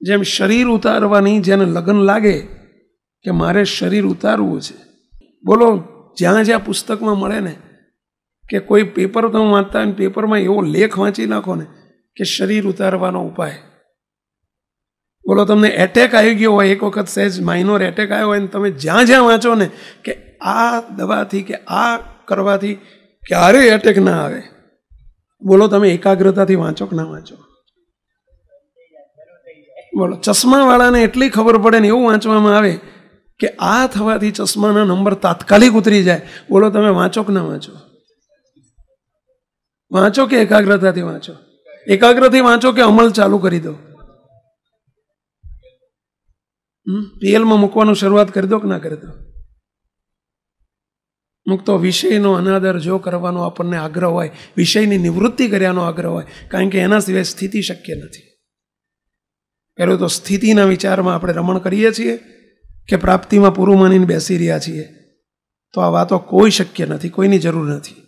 જેમ શરીર ઉતારવાની જેને લગન લાગે કે મારે શરીર ઉતારવું છે, બોલો જ્યાં જ્યાં પુસ્તકમાં મળે ને કે કોઈ પેપર તમે વાંચતા હોય, પેપરમાં એવો લેખ વાંચી નાખો ને કે શરીર ઉતારવાનો ઉપાય, બોલો તમને એટેક આવી ગયો હોય, એક વખત સહેજ માઇનોર એટેક આવ્યો હોય ને તમે જ્યાં જ્યાં વાંચો ને કે આ દવાથી કે આ કરવાથી ક્યારેય એટેક ના આવે, બોલો તમે એકાગ્રતાથી વાંચો કે ના વાંચો? બોલો ચશ્માવાળાને એટલી ખબર પડે ને એવું વાંચવામાં આવે કે આ થવાથી ચશ્માના નંબર તાત્કાલિક ઉતરી જાય, બોલો તમે વાંચો કે ના વાંચો? વાંચો કે એકાગ્રતાથી વાંચો? એકાગ્રથી વાંચો કે અમલ ચાલુ કરી દો? પીએલમાં મૂકવાનું શરૂઆત કરી દો કે ના કરી દો? મુક્તો વિષયનો અનાદર જો કરવાનો આપણને આગ્રહ હોય, વિષયની નિવૃત્તિ કર્યાનો આગ્રહ હોય, કારણ કે એના સિવાય સ્થિતિ શક્ય નથી. પહેલું તો સ્થિતિના વિચારમાં આપણે રમણ કરીએ છીએ કે પ્રાપ્તિમાં પૂરું માનીને બેસી રહ્યા છીએ, તો આ વાતો કોઈ શક્ય નથી, કોઈની જરૂર નથી.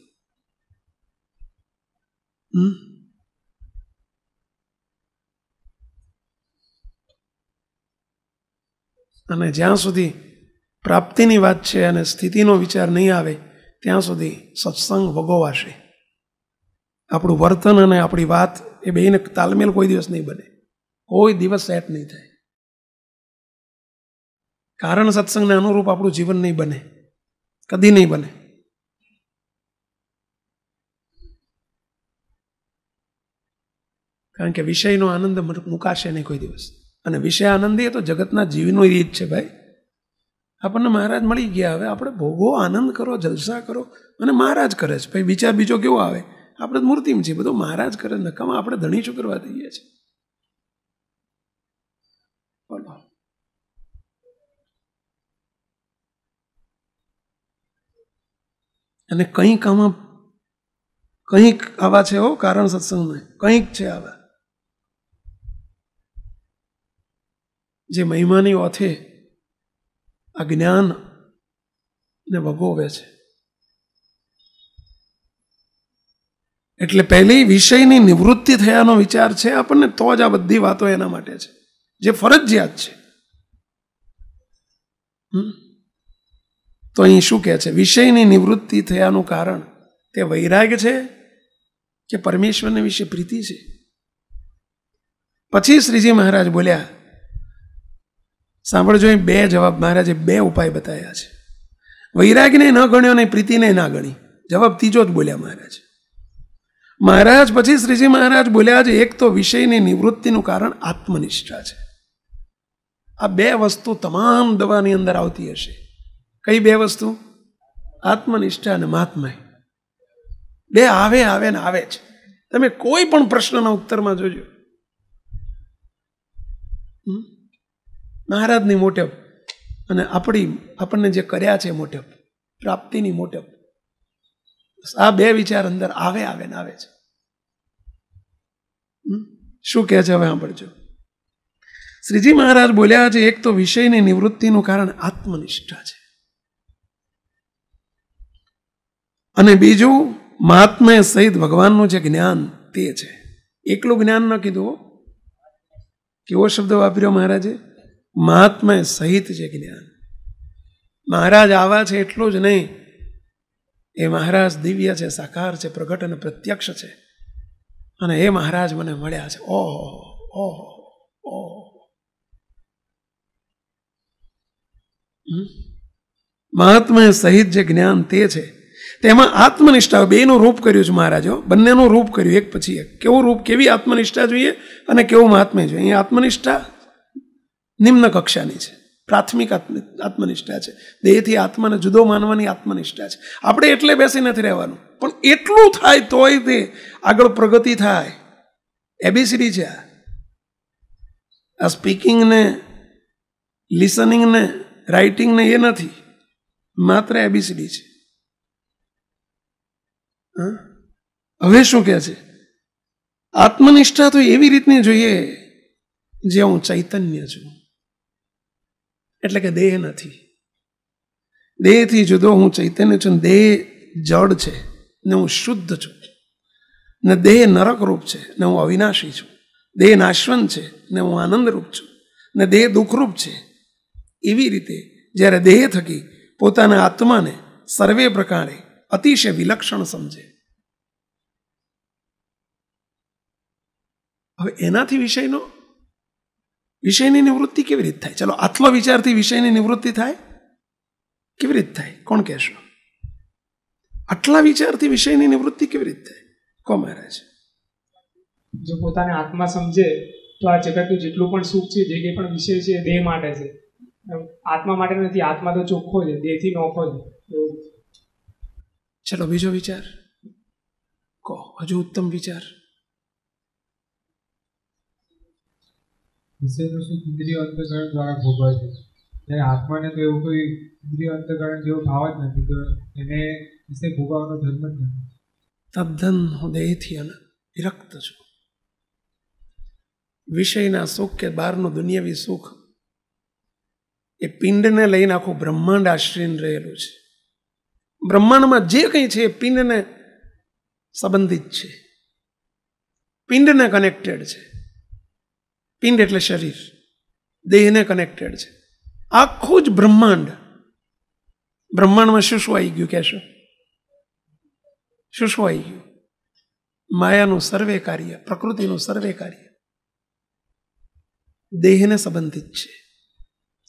અને જ્યાં સુધી પ્રાપ્તિની વાત છે અને સ્થિતિનો વિચાર નહીં આવે ત્યાં સુધી સત્સંગ વગોવાશે. આપણું વર્તન અને આપણી વાત એ બેને તાલમેલ કોઈ દિવસ નહીં બને, કોઈ દિવસ સેટ નહીં થાય. કારણ સત્સંગને અનુરૂપ આપણું જીવન નહીં બને, કદી નહીં બને. કારણ કે વિષયનો આનંદ મુકાશે નહીં કોઈ દિવસ. અને વિષય આનંદ એ તો જગતના જીવનો રીત છે ભાઈ. આપણને મહારાજ મળી ગયા, હવે આપણે ભોગવો, આનંદ કરો, જલસા કરો, અને મહારાજ કરે છે. ભાઈ વિચાર બીજો કેવો આવે? આપણે મૂર્તિમાં છીએ, બધું મહારાજ કરે, નકામાં આપણે ધણી શું કરવા દઈએ છીએ? બોલો. અને કંઈક આમાં કંઈક આવા છે હો કારણ સત્સંગમાં, કંઈક છે આવા જે મહિમાની ઓથે આ જ્ઞાન ને ભગોવે છે. એટલે પહેલી વિષયની નિવૃત્તિ થયાનો વિચાર છે આપણને, તો જ આ બધી વાતો એના માટે છે જે ફરજિયાત છે. તો અહીં શું કહે છે? વિષયની નિવૃત્તિ થયાનું કારણ તે વૈરાગ્ય છે કે પરમેશ્વરને વિશે પ્રીતિ છે? પછી શ્રીજી મહારાજ બોલ્યા, સાંભળજો, બે જવાબ મહારાજે બે ઉપાય બતાવ્યા છે. વૈરાગ્યને ન ગણ્યો ને પ્રીતિને ના ગણી. જવાબ ત્રીજો જ બોલ્યા મહારાજ. મહારાજ પછી શ્રીજી મહારાજ બોલ્યા છે, એક તો વિષયની નિવૃત્તિનું કારણ આત્મનિષ્ઠા છે. આ બે વસ્તુ તમામ દવાની અંદર આવતી હશે. કઈ બે વસ્તુ? આત્મનિષ્ઠા અને મહાત્મય. બે આવે આવે ને આવે છે. તમે કોઈ પણ પ્રશ્નના ઉત્તરમાં જોજો, મહારાજની મોટેપ અને આપણને જે કર્યા છે મોટેપ, પ્રાપ્તિની મોટેપ, આ બે વિચાર અંદર આવે આવે ને આવે છે. શું કહે છે હવે સાંભળજો. શ્રીજી મહારાજ બોલ્યા છે, એક તો વિષયની નિવૃત્તિનું કારણ આત્મનિષ્ઠા છે, અને બીજું મહાત્મય સહિત ભગવાનનું જે જ્ઞાન તે છે. એકલું જ્ઞાન ન કીધું, કેવો શબ્દ વાપર્યો મહારાજે? મહાત્મય સહિત જે જ્ઞાન. મહારાજ આવા છે એટલું જ નહીં, એ મહારાજ દિવ્ય છે, સાકાર છે, પ્રગટ અને પ્રત્યક્ષ છે, અને એ મહારાજ મને મળ્યા છે. ઓહો ઓહો ઓહો. મહાત્મય સહિત જે જ્ઞાન તે છે, તેમાં આત્મનિષ્ઠા, બેનું રૂપ કર્યું છે મહારાજો, બંનેનું રૂપ કર્યું એક પછી એક. કેવું રૂપ, કેવી આત્મનિષ્ઠા જોઈએ અને કેવું મહાત્મય જોઈએ? અહીં આત્મનિષ્ઠા નિમ્ન કક્ષાની છે, પ્રાથમિક આત્મનિષ્ઠા છે, દેહથી આત્માને જુદો માનવાની આત્મનિષ્ઠા છે. આપણે એટલે બેસી નથી રહેવાનું, પણ એટલું થાય તોય તે આગળ પ્રગતિ થાય. એબીસીડી છે આ સ્પીકિંગ ને લિસનિંગ ને રાઇટિંગ ને એ નથી, માત્ર એબીસીડી છે. હવે શું કહે છે? આત્મનિષ્ઠા તો એવી રીતની જોઈએ જે હું ચૈતન્ય છું, એટલે કે દેહ નથી, દેહથી જુદો હું ચૈતન્ય છું. દેહ જડ છે ને હું શુદ્ધ છું, ને દેહ નરક રૂપ છે ને હું અવિનાશી છું. દેહ નાશવંત છે ને હું આનંદરૂપ છું, ને દેહ દુઃખરૂપ છે. એવી રીતે જ્યારે દેહ થકી પોતાના આત્માને સર્વે પ્રકારે અતિશય વિલક્ષણ સમજે, હવે એનાથી વિષયની નિવૃત્તિ કેવી રીતે થાય? ચલો, આત્મવિચારથી વિષયની નિવૃત્તિ થાય? કેવી રીતે થાય? કોણ કહેશો? આટલા વિચારથી વિષયની નિવૃત્તિ કેવી રીતે થાય? કો મહારાજ. જો પોતાને આત્મા સમજે તો આ જગતનું જેટલું પણ સુખ છે, જે કંઈ પણ વિષય છે, એ દેહ માટે છે, આત્મા માટે નથી. આત્મા તો ચોખ્ખો છે, દેહથી નોખો છે. ચલો, બીજો વિચાર કહો, હજુ ઉત્તમ વિચાર. વિષયનું સુખ ઇન્દ્રિય અંતકરણ દ્વારા ભોગવાય છે, ત્યારે આત્માને તો એવું કોઈ ઇન્દ્રિય અંતકરણ જેવો ભાવ જ નથી, તો એને વિષય ભોગવવાનો ધર્મ જ નથી. તદ્દન હું દેહથી વિરક્ત છું. વિષયના સુખ કે બહારનું દુનિયાવી સુખ એ પિંડને લઈને આખું બ્રહ્માંડ આશ્રયને રહેલું છે. બ્રહ્માંડમાં જે કંઈ છે એ પિંડને સંબંધિત છે, પિંડને કનેક્ટેડ છે. પિંડ એટલે શરીર, દેહને કનેક્ટેડ છે. આખું જ બ્રહ્માંડમાં શું શું આવી ગયું કહેશો? શું શું આવી ગયું? માયાનું સર્વે કાર્ય, પ્રકૃતિનું સર્વે કાર્ય દેહને સંબંધિત છે,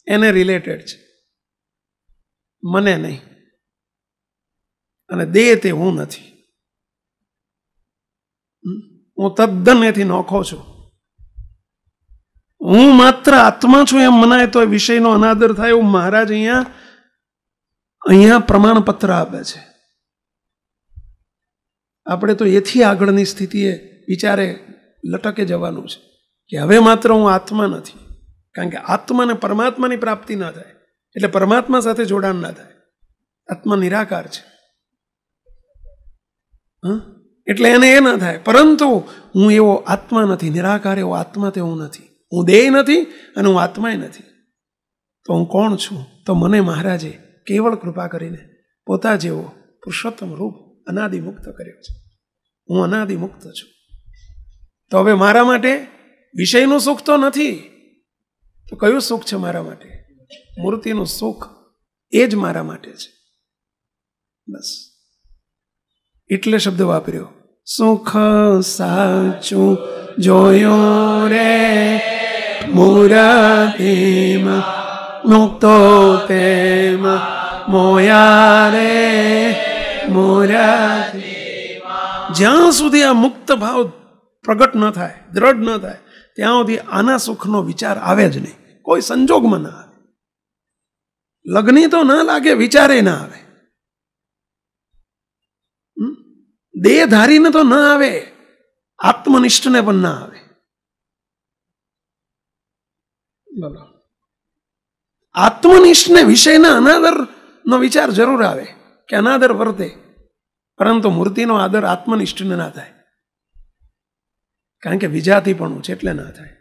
એને રિલેટેડ છે, મને નહીં. અને દેહ તે હું નથી. હું તદ્દન એથી નોખો છું. હું માત્ર આત્મા છું એમ મનાય તો વિષયનો અનાદર થાય એવું મહારાજ અહીંયા પ્રમાણપત્ર આપે છે. આપણે તો એથી આગળની સ્થિતિએ વિચારે લટકે જવાનું છે કે હવે માત્ર હું આત્મા નથી, કારણ કે આત્માને પરમાત્માની પ્રાપ્તિ ના થાય એટલે પરમાત્મા સાથે જોડાણ ના થાય. આત્મા નિરાકાર છે, એટલે એને એ ના થાય. પરંતુ હું એવો આત્મા નથી, નિરાકાર એવો આત્મા તે હું નથી. હું દેહ નથી અને હું આત્માય નથી. તો હું કોણ છું? તો મને મહારાજે કેવળ કૃપા કરીને પોતા જેવો પુરુષોત્તમ રૂપ અનાદિમુક્ત કર્યો છે. હું અનાદિમુક્ત છું. તો હવે મારા માટે વિષયનું સુખ તો નથી, તો કયું સુખ છે મારા માટે? મૂર્તિનું સુખ, એ જ મારા માટે છે. બસ એટલે શબ્દ વાપર્યો, સુખ સાચું જોયો રે મૂર્તિમાં મુક્તો તેમાં મોયા રે મૂર્તિ. જ્યાં સુધી આ મુક્ત ભાવ પ્રગટ ન થાય, દ્રઢ ન થાય, ત્યાં સુધી આના સુખનો વિચાર આવે જ નહીં, કોઈ સંજોગમાં ના આવે. લગ્ની તો ના લાગે, વિચારે ના આવે. દેહધારીને તો ના આવે, આત્મનિષ્ઠને પણ ના આવે. બોલો, આત્મનિષ્ઠને વિષયના અનાદરનો વિચાર જરૂર આવે કે અનાદર વર્તે, પરંતુ મૂર્તિનો આદર આત્મનિષ્ઠને ના થાય, કારણ કે વિજાતી પણ છે એટલે ના થાય.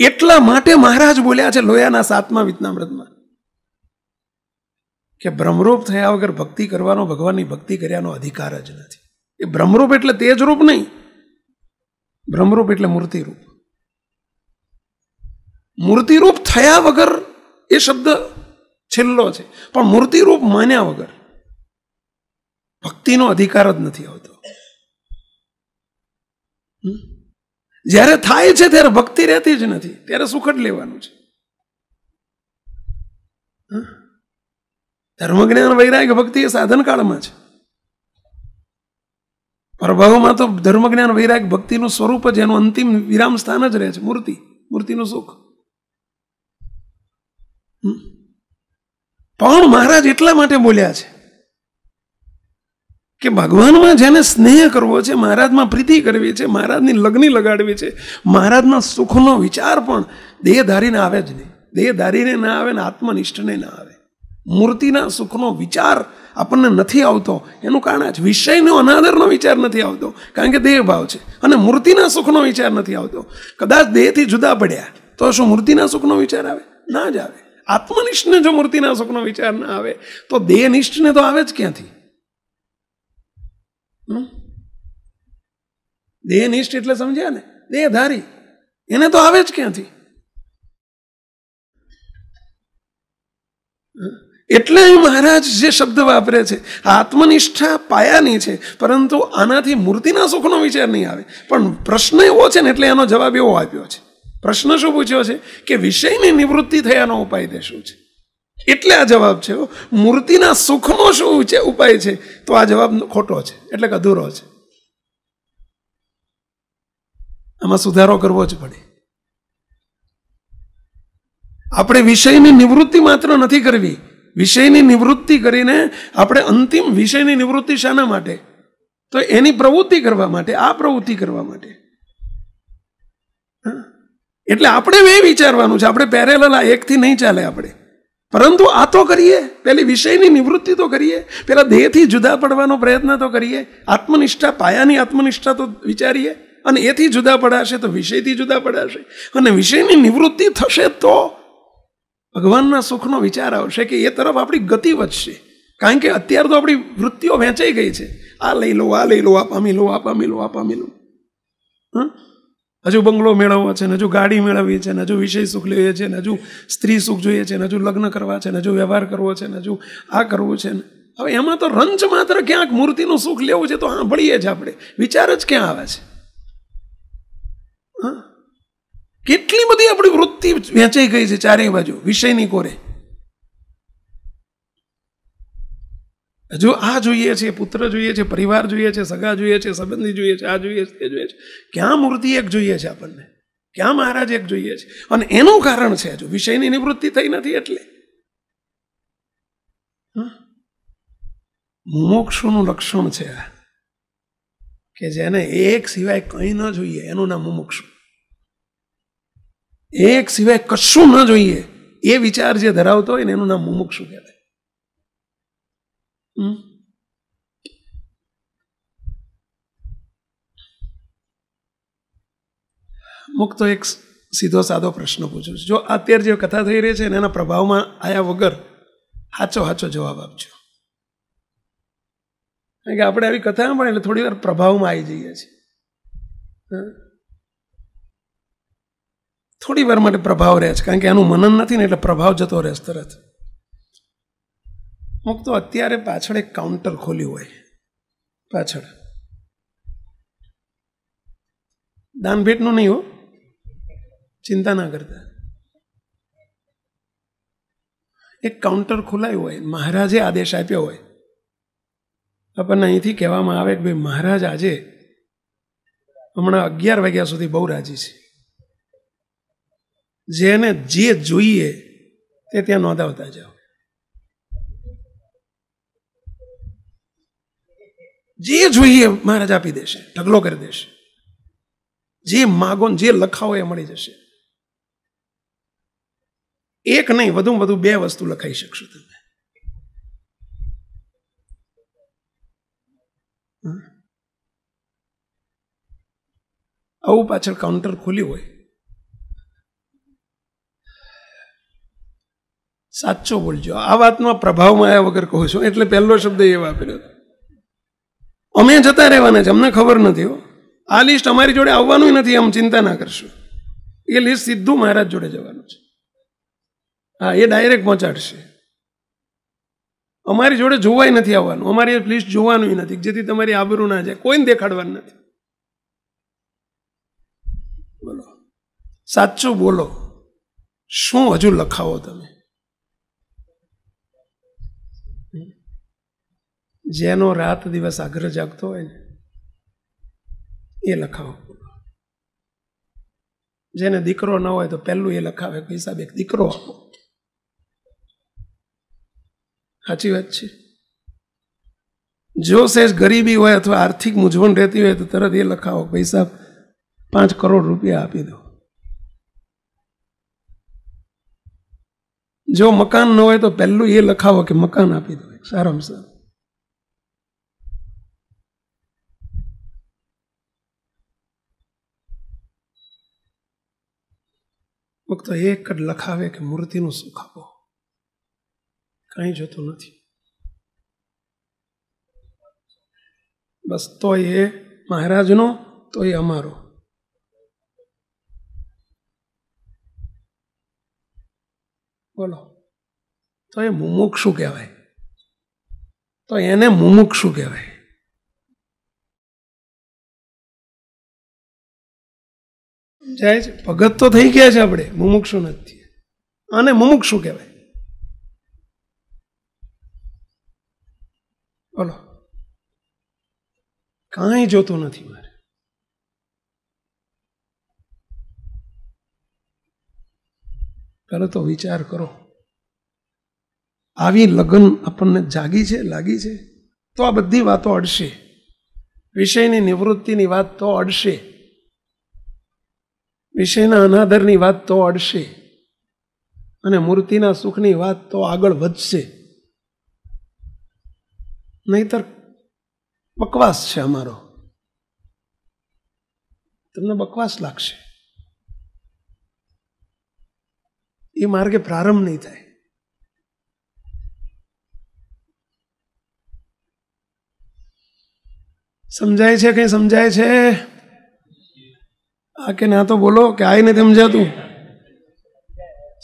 એટલા માટે મહારાજ બોલ્યા છે લોયાના 7મા વિતનામૃતમાં કે બ્રહ્મરૂપ થયા વગર ભક્તિ કરવાનો ભગવાનની ભક્તિ કર્યાનો અધિકાર જ નથી. એ બ્રહ્મરૂપ એટલે તેજ રૂપ નહીં, બ્રહ્મરૂપ એટલે મૂર્તિરૂપ. મૂર્તિરૂપ થયા વગર એ શબ્દ છેલ્લો છે, પણ મૂર્તિરૂપ માન્યા વગર ભક્તિનો અધિકાર જ નથી આવતો. જ્યારે થાય છે ત્યારે ભક્તિ રહેતી જ નથી, ત્યારે સુખ જ લેવાનું છે. ધર્મજ્ઞાન વૈરાગ્ય ભક્તિ એ સાધનકાળમાં છે. પ્રભાવમાં તો ધર્મજ્ઞાન વૈરાગ્ય ભક્તિનું સ્વરૂપ જ એનું અંતિમ વિરામ સ્થાન જ રહે છે, મૂર્તિનું સુખ. પણ મહારાજ એટલા માટે બોલ્યા છે કે ભગવાનમાં જેને સ્નેહ કરવો છે, મહારાજમાં પ્રીતિ કરવી છે, મહારાજની લગ્ની લગાડવી છે, મહારાજના સુખનો વિચાર પણ દેહધારીને આવે જ નહીં. દેહધારીને ના આવે ને આત્મનિષ્ઠને ના આવે. મૂર્તિના સુખનો વિચાર આપણને નથી આવતો, એનું કારણ જ વિષયનો અનાદરનો વિચાર નથી આવતો, કારણ કે દેહ ભાવ છે. અને મૂર્તિના સુખનો વિચાર નથી આવતો. કદાચ દેહથી જુદા પડ્યા તો શું મૂર્તિના સુખનો વિચાર આવે? ના જ આવે. આત્મનિષ્ઠને જો મૂર્તિના સુખનો વિચાર ના આવે તો દેહનિષ્ઠને તો આવે જ ક્યાંથી? દેહનિષ્ઠ એટલે સમજ્યા ને, દેહધારી, એને તો આવે જ ક્યાંથી? એટલે મહારાજ જે શબ્દ વાપરે છે, આત્મનિષ્ઠા પાયાની છે, પરંતુ આનાથી મૂર્તિના સુખનો વિચાર નહીં આવે. પણ પ્રશ્ન એવો છે ને એટલે એનો જવાબ એવો આપ્યો છે. પ્રશ્ન શું પૂછ્યો છે કે વિષયની નિવૃત્તિ થયાનો ઉપાય તે શું છે? એટલે આ જવાબ છે. મૂર્તિના સુખનો શું છે ઉપાય છે, તો આ જવાબ ખોટો છે, એટલે કે અધૂરો છે. આમાં સુધારો કરવો જ પડે. આપણે વિષયની નિવૃત્તિ માત્ર નથી કરવી. વિષયની નિવૃત્તિ કરીને આપણે અંતિમ વિષયની નિવૃત્તિ શાના માટે? તો એની પ્રવૃત્તિ કરવા માટે, આ પ્રવૃત્તિ કરવા માટે. એટલે આપણે એ વિચારવાનું છે, આપણે પેરેલલ આ એકથી નહીં ચાલે આપણે. પરંતુ આ તો કરીએ, પેલી વિષયની નિવૃત્તિ તો કરીએ, પેલા દેહથી જુદા પડવાનો પ્રયત્ન તો કરીએ, આત્મનિષ્ઠા, પાયાની આત્મનિષ્ઠા તો વિચારીએ, અને એથી જુદા પડાશે તો વિષયથી જુદા પડાશે, અને વિષયની નિવૃત્તિ થશે તો ભગવાનના સુખનો વિચાર આવશે કે એ તરફ આપણી ગતિ વધશે. કારણ કે અત્યારે તો આપણી વૃત્તિઓ વહેંચાઈ ગઈ છે. આ લઈ લો, આ લઈ લો, આ પામી લો, આ પામી લો, આ પામી લો. હજુ બંગલો મેળવવો છે ને, હજુ ગાડી મેળવવી છે ને, હજુ વિષય સુખ લેવીએ છે ને, હજુ સ્ત્રી સુખ જોઈએ છે ને, હજુ લગ્ન કરવા છે ને, હજુ વ્યવહાર કરવો છે ને, હજુ આ કરવું છે ને. હવે એમાં તો રંચ માત્ર ક્યાંક મૂર્તિનું સુખ લેવું છે તો સાંભળીએ જ આપણે, વિચાર જ ક્યાં આવે છે? કેટલી બધી આપણી વૃત્તિ વેચાઈ ગઈ છે ચારેય બાજુ વિષયની કોરે. હજુ આ જોઈએ છે, પુત્ર જોઈએ છે, પરિવાર જોઈએ છે, સગા જોઈએ છે, સંબંધી જોઈએ છે, આ જોઈએ છે, તે જોઈએ છે. ક્યાં મૂર્તિ એક જોઈએ છે આપણને? ક્યાં મહારાજ એક જોઈએ છે? અને એનું કારણ છે હજુ વિષયની નિવૃત્તિ થઈ નથી. એટલે મુમુક્ષુનું લક્ષણ છે કે જેને એક સિવાય કંઈ ન જોઈએ એનું નામ મુમુક્ષુ. એક સિવાય કશું ન જોઈએ એ વિચાર જે ધરાવતો હોય ને એનું નામ મુમુક્ષુ કહેવાય. મુક્તો એક સીધો સાદો પ્રશ્ન પૂછું છું. જો અત્યારે જે કથા થઈ રહી છે ને એના પ્રભાવમાં આયા વગર સાચો જવાબ આપજો. કારણ કે આપણે આવી કથા સાંભળે એટલે થોડી વાર પ્રભાવમાં આવી જઈએ છીએ. થોડી વાર માટે પ્રભાવ રહે છે, કારણ કે એનું મનન નથી ને એટલે પ્રભાવ જતો રહે તરત. મુક્તો અત્યારે પાછળ એક કાઉન્ટર ખોલ્યું હોય, પાછળ દાન ભેટનું નહીં હો, ચિંતા ના કરતા. એક કાઉન્ટર ખોલાયું હોય, મહારાજે આદેશ આપ્યો હોય, આપણને અહીંથી કહેવામાં આવે કે ભાઈ મહારાજ આજે હમણાં 11 વાગ્યા સુધી બહુ રાજી છે, જેને જે જોઈએ તે ત્યાં નોંધાવતા જાઓ. જે જોઈએ મહારાજ આપી દેશે, ઢગલો કરી દેશે. જે માગો જે લખાવો એ મળી જશે. એક નહીં, વધુમાં વધુ 2 વસ્તુ લખાઈ શકશો તમે. આવું પાછળ કાઉન્ટર ખોલ્યું હોય. સાચો બોલજો. આ વાતમાં પ્રભાવમાં આવ્યા વગર કહું છું, એટલે પહેલો શબ્દ એ વાપર્યો. અમે જતા રહેવાના છે, અમને ખબર નથી હો. આ લિસ્ટ અમારી જોડે આવવાનું નથી, આમ ચિંતા ના કરશો. એ લિસ્ટ સીધું મહારાજ જોડે જવાનું છે. હા, એ ડાયરેક્ટ પહોંચાડશે. અમારી જોડે જોવાય નથી આવવાનું, અમારી લિસ્ટ જોવાનું નથી, જેથી તમારી આબરૂ ના જાય. કોઈને દેખાડવાનું નથી. બોલો, સાચું બોલો. શું હજુ લખાવો તમે? જેનો રાત દિવસ આગ્રહ જાગતો હોય ને એ લખાવો. જેને દીકરો ન હોય તો પહેલું એ લખાવે કે હિસાબ એક દીકરો આપો. સાચી વાત છે. જો સહેજ ગરીબી હોય અથવા આર્થિક મૂંઝવણ રહેતી હોય તો તરત એ લખાવો પૈસા 5 કરોડ રૂપિયા આપી દો. જો મકાન ન હોય તો પહેલું એ લખાવો કે મકાન આપી દો, સારામાં સારું. ફક્ત એક જ લખાવે કે મૂર્તિનું સુખ આપો, કંઈ જોતું નથી. બસ તો એ મહારાજનો તો એ અમારો. બોલો, તો એ મુમુક્ષુ કહેવાય, તો એને મુમુક્ષુ કહેવાય. જાય છે ભગત તો થઈ ગયા છે આપણે, મુમુક્ષુ નથી, અને મુમુક્ષુ કહેવાય. બોલો, કાંઈ જોતું નથી મારે. પેલો તો વિચાર કરો, આવી લગન આપણને જાગી છે, લાગી છે, તો આ બધી વાતો અડશે. વિષયની નિવૃત્તિની વાત તો અડશે, વિષયના અનાદરની વાત તો અડશે, અને મૂર્તિના સુખની વાત તો આગળ વધશે. નહીતર બકવાસ છે અમારો, તમને બકવાસ લાગશે, એ માર્ગે પ્રારંભ નહીં થાય. સમજાય છે? કઈ સમજાય છે? આ કે ના તો બોલો, કે આય નથી સમજાતું.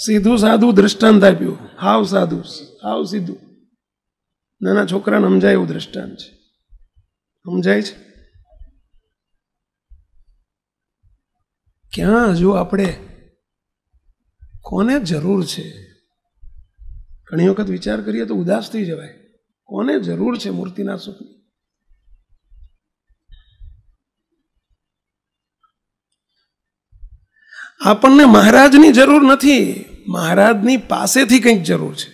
સીધું સાદું દ્રષ્ટાંત આપ્યું, હાવ સાદું, હાવ સીધું. નાના છોકરાને સમજાય એવું દ્રષ્ટાંત છે. સમજાય છે? ક્યાં હજુ આપણે કોને જરૂર છે? ઘણી વખત વિચાર કરીએ તો ઉદાસ થઈ જવાય. કોને જરૂર છે મૂર્તિના સુખની? આપણને મહારાજની જરૂર નથી, મહારાજની પાસેથી કંઈક જરૂર છે.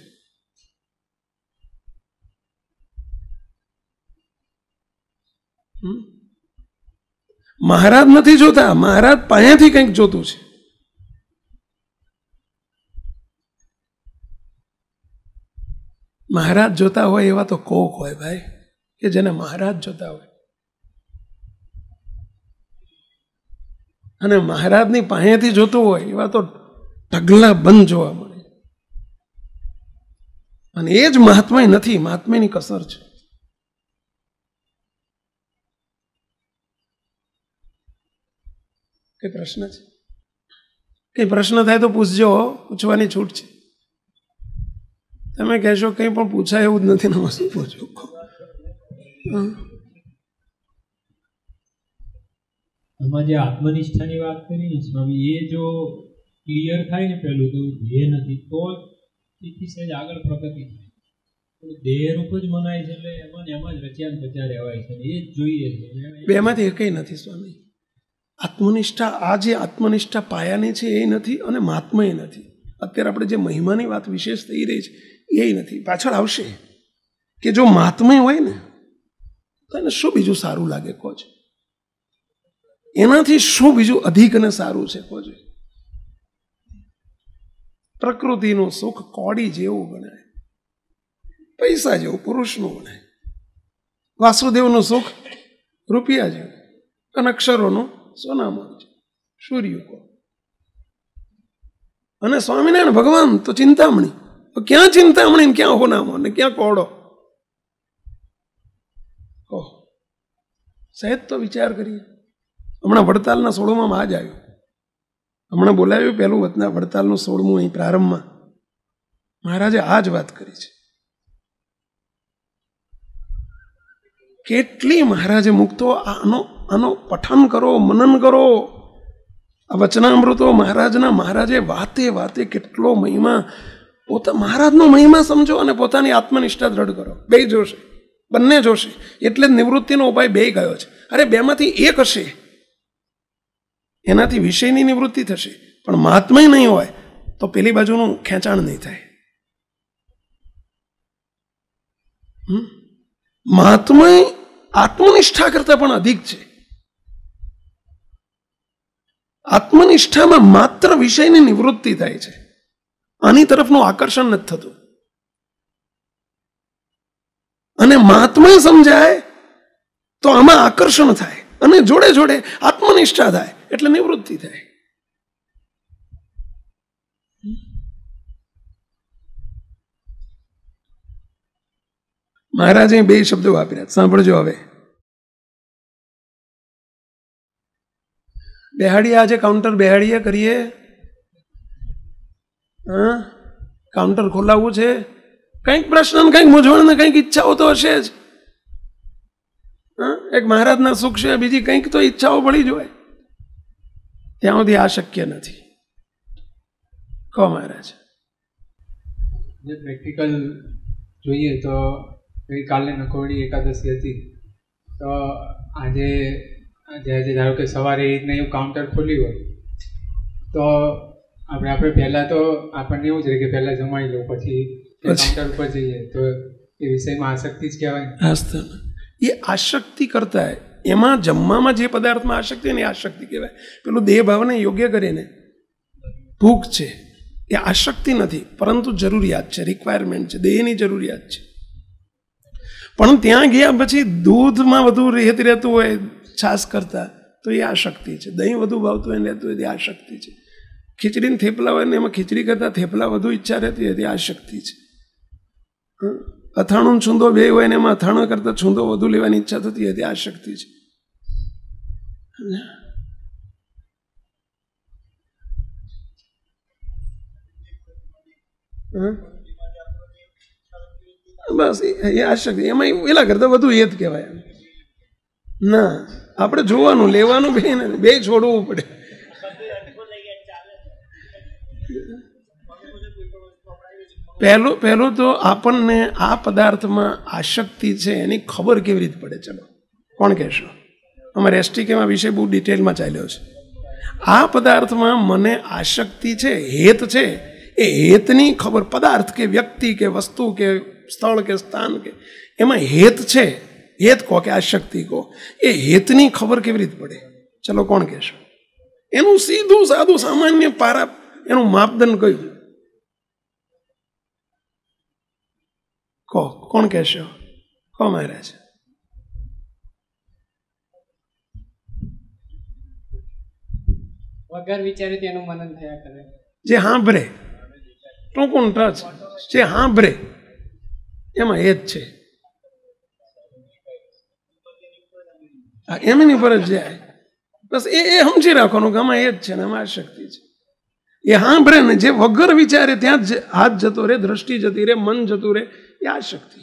મહારાજ નથી જોતા, મહારાજ પાસેથી કંઈક જોતું છે. મહારાજ જોતા હોય એવા તો કોક હોય ભાઈ, કે જેને મહારાજ જોતા હોય. અને મહારાજની પાસેથી જોતું હોય એવા તો ઢગલા બંધ જોવા મળે. અને એ જ મહાત્મય નથી, મહાત્મ્યની કસર છે. કઈ પ્રશ્ન છે? કઈ પ્રશ્ન થાય તો પૂછજો, પૂછવાની છૂટ છે. તમે કહેશો કંઈ પણ પૂછાય એવું જ નથી ને શું પૂછો? આમાં જે આત્મનિષ્ઠાની વાત કરી ને સ્વામી, એ જો ક્લિયર થાય ને પેલું તો ધ્યેય નથી, તો તેથી સહેજ આગળ પ્રગતિ થાય. દેહરૂપ જ મનાય છે એટલે એમાં જ રચ્યા પચ્યા રહેવાય છે, એ જ જોઈએ છે. બેમાંથી એકઈ નથી સ્વામી. આત્મનિષ્ઠા, આ જે આત્મનિષ્ઠા પાયાની છે એ નથી, અને મહાત્મય નથી. અત્યારે આપણે જે મહિમાની વાત વિશેષ થઈ રહી છે એ નથી. પાછળ આવશે કે જો મહાત્મય હોય ને તો એને શું બીજું સારું લાગે કહો છો? એનાથી શું બીજું અધિક અને સારું છે કહો છો? પ્રકૃતિનું સુખ કોડી જેવું ગણાય, પૈસા જેવું પુરુષનું ગણાય. વાસુદેવનું સુખ રૂપિયા જેવું, અને અક્ષરોનું સોનામાં છે, સૂર્ય કહો. અને સ્વામિનારાયણ ભગવાન તો ચિંતામણી. ક્યાં ચિંતામણી, ક્યાં હોનામો ને ક્યાં કોડો? કહો, સહેજ તો વિચાર કરીએ. હમણાં વડતાલના 16માં આ જ આવ્યું. હમણાં બોલાવ્યું પહેલું વડતાલનું 16મું અહીં પ્રારંભમાં મહારાજે આ જ વાત કરી છે. કેટલી મહારાજે મુક્તો આનો પઠન કરો, મનન કરો. આ વચનામૃતો મહારાજે વાતે વાતે કેટલો મહિમા, મહારાજનો મહિમા સમજો અને પોતાની આત્મનિષ્ઠા દ્રઢ કરો. બે જોશે, બંને જોશે. એટલે જ નિવૃત્તિનો ઉપાય બે ગયો છે. અરે બેમાંથી એક હશે એનાથી વિષયની નિવૃત્તિ થશે, પણ મહાત્મય નહીં હોય તો પેલી બાજુનું ખેંચાણ નહીં થાય. મહાત્મય આત્મનિષ્ઠા કરતા પણ અધિક છે. આત્મનિષ્ઠામાં માત્ર વિષયની નિવૃત્તિ થાય છે, આની તરફનું આકર્ષણ નથી થતું. અને મહાત્મય સમજાય તો આમાં આકર્ષણ થાય, અને જોડે જોડે આત્મનિષ્ઠા થાય એટલે નિવૃત્તિ થાય. મહારાજે બે શબ્દો વાપર્યા, સાંભળજો હવે. બેહાડીએ, આજે કાઉન્ટર બેહાડીએ કરીએ, હા કાઉન્ટર ખોલાવવું છે, કંઈક પ્રશ્ન, કંઈક મૂંઝવણ ને કંઈક ઈચ્છાઓ તો હશે જ. હા, એક મહારાજના સુખ છે, બીજી કંઈક તો ઈચ્છાઓ પડી જ હોય. ત્યાં સુધી આ શક્ય નથી. કહો મહારાજ. જે પ્રેક્ટિકલ જોઈએ તો ગઈકાલે નકોરડી એકાદશી હતી, તો આજે ધારો કે સવારે એ રીતના એવું કાઉન્ટર ખોલ્યું હોય તો આપણે પહેલાં તો આપણને એવું છે કે પહેલાં જમાઈ લો, પછી કાઉન્ટર ઉપર જઈએ, તો એ વિષયમાં આસક્તિ જ કહેવાય. એ આસક્તિ કરતા એમાં જમવામાં જે પદાર્થમાં આસક્તિ ને આસક્તિ કહેવાય. પેલું દેહ ભાવને યોગ્ય કરીને ભૂખ છે એ આસક્તિ નથી, પરંતુ જરૂરિયાત છે, રિક્વાયરમેન્ટ છે, દેહની જરૂરિયાત છે. પણ ત્યાં ગયા પછી દૂધમાં વધુ રહેતું હોય છાશ કરતા, તો એ આસક્તિ છે. દહીં વધુ ભાવતું હોય રહેતું હોય તે આસક્તિ છે. ખીચડીને થેપલા હોય ને એમાં ખીચડી કરતાં થેપલા વધુ ઈચ્છા રહેતી હોય તે આસક્તિ છે. અથાણું છૂંદો બે હોય ને એમાં અથાણા કરતાં છૂંદો વધુ લેવાની ઈચ્છા થતી હોય તે આસક્તિ છે. બસ એ આશક્તિ, એમાં એલા કરતા વધુ એ જ કહેવાય. ના, આપણે જોવાનું, લેવાનું બે છોડવું પડે. પહેલું તો આપણને આ પદાર્થમાં આસક્તિ છે એની ખબર કેવી રીતે પડે? ચલો કોણ કહેશો? અમારે એસટીકેમાં વિષય બહુ ડિટેલમાં ચાલ્યો છે. આ પદાર્થમાં મને આસક્તિ છે, હેત છે, એ હેતની ખબર, પદાર્થ કે વ્યક્તિ કે વસ્તુ કે સ્થળ કે સ્થાન કે એમાં હેત છે, હેત કહો કે આસક્તિ કહો, એ હેતની ખબર કેવી રીતે પડે? ચલો કોણ કહેશો? એનું સીધું સાદું સામાન્ય પારા, એનું માપદંડ કયું? કહો, કોણ કહેશો? કહો મહારાજ. વગર વિચારે તેનું મનન થયા કરે. જે સાંભળે, ટૂંકું ટચ, જે સાંભળે એમાં એ જ છે. એમની પર જ જાય. બસ એ સમજી રાખવાનું કે આમાં એ જ છે ને એમાં આસક્તિ છે. એ સાંભળે ને જે વગર વિચારે ત્યાં જ હાથ જતો રહે, દ્રષ્ટિ જતી રહે, મન જતું રહે, એ આસક્તિ.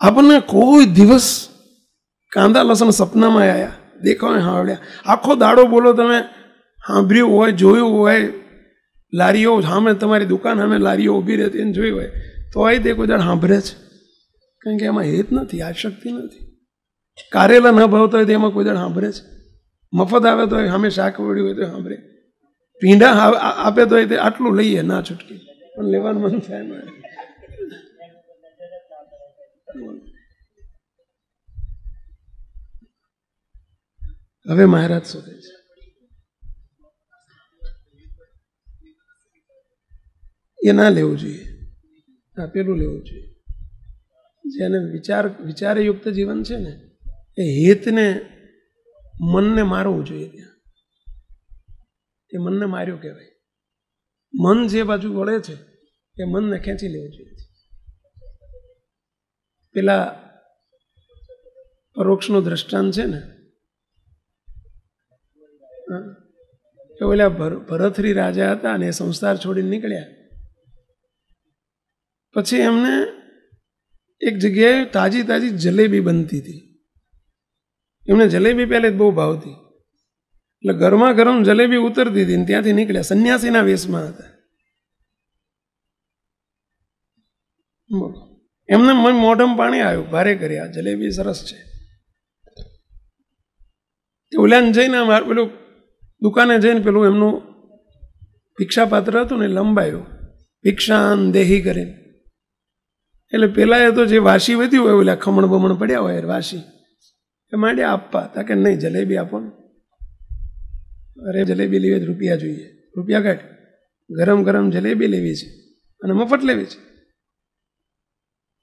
આપણને કોઈ દિવસ કાંદા લસણ સપનામાં આવ્યા, દેખાવ સાંભળ્યા, આખો દાડો બોલો તમે સાંભળ્યું હોય, જોયું હોય, લારીઓ સામે તમારી દુકાન સામે લારીઓ ઊભી રહેતી એને જોઈ હોય, તો તે કોઈ દાડ સાંભળે છે? કારણ કે એમાં હેત નથી, આસક્તિ નથી. કારેલા ન ભાવતા હોય તો એમાં કોઈ દાડ સાંભળે છે? મફત આવે તો સામે શાક વળ્યું હોય તો સાંભળે, પીંડા આપે તો તે આટલું લઈએ ના છૂટકી, પણ લેવાનું મન થાય ના. હવે મહારાજ શું કહે છે? એ ના લેવું જોઈએ, પેલું લેવું જોઈએ. જેને વિચારયુક્ત જીવન છે ને એ હેતને, મનને મારવું જોઈએ. ત્યાં એ મનને માર્યું કહેવાય. મન જે બાજુ વળે છે એ મનને ખેંચી લેવું જોઈએ. પેલા પરોક્ષનું દ્રષ્ટાંત છે ને, કે ઓલા ભરથરી રાજા હતા અને એ સંસાર છોડીને નીકળ્યા. પછી એમને એક જગ્યાએ તાજી તાજી જલેબી બનતી હતી. એમને જલેબી પહેલે બહુ ભાવતી, એટલે ગરમા ગરમ જલેબી ઉતરતી હતી ને ત્યાંથી નીકળ્યા. સંન્યાસીના વેશમાં હતા. એમને મોઢમ પાણી આવ્યું, ભારે કર્યા, જલેબી સરસ છે. ઓલાને જઈને પેલું દુકાને જઈને પેલું એમનું ભિક્ષાપાત્ર હતું ને લંબાયું, ભિક્ષાન દેહી કરીને. એટલે પેલા એ તો જે વાસી વધ્યું હોય, ઓલા ખમણ બમણ પડ્યા હોય વાસી, એ માંડ્યા આપવા. તા કે નહીં, જલેબી આપો ને. અરે જલેબી લેવી રૂપિયા જોઈએ, રૂપિયા કાઢ, ગરમ ગરમ જલેબી લેવી છે અને મફત લેવી છે.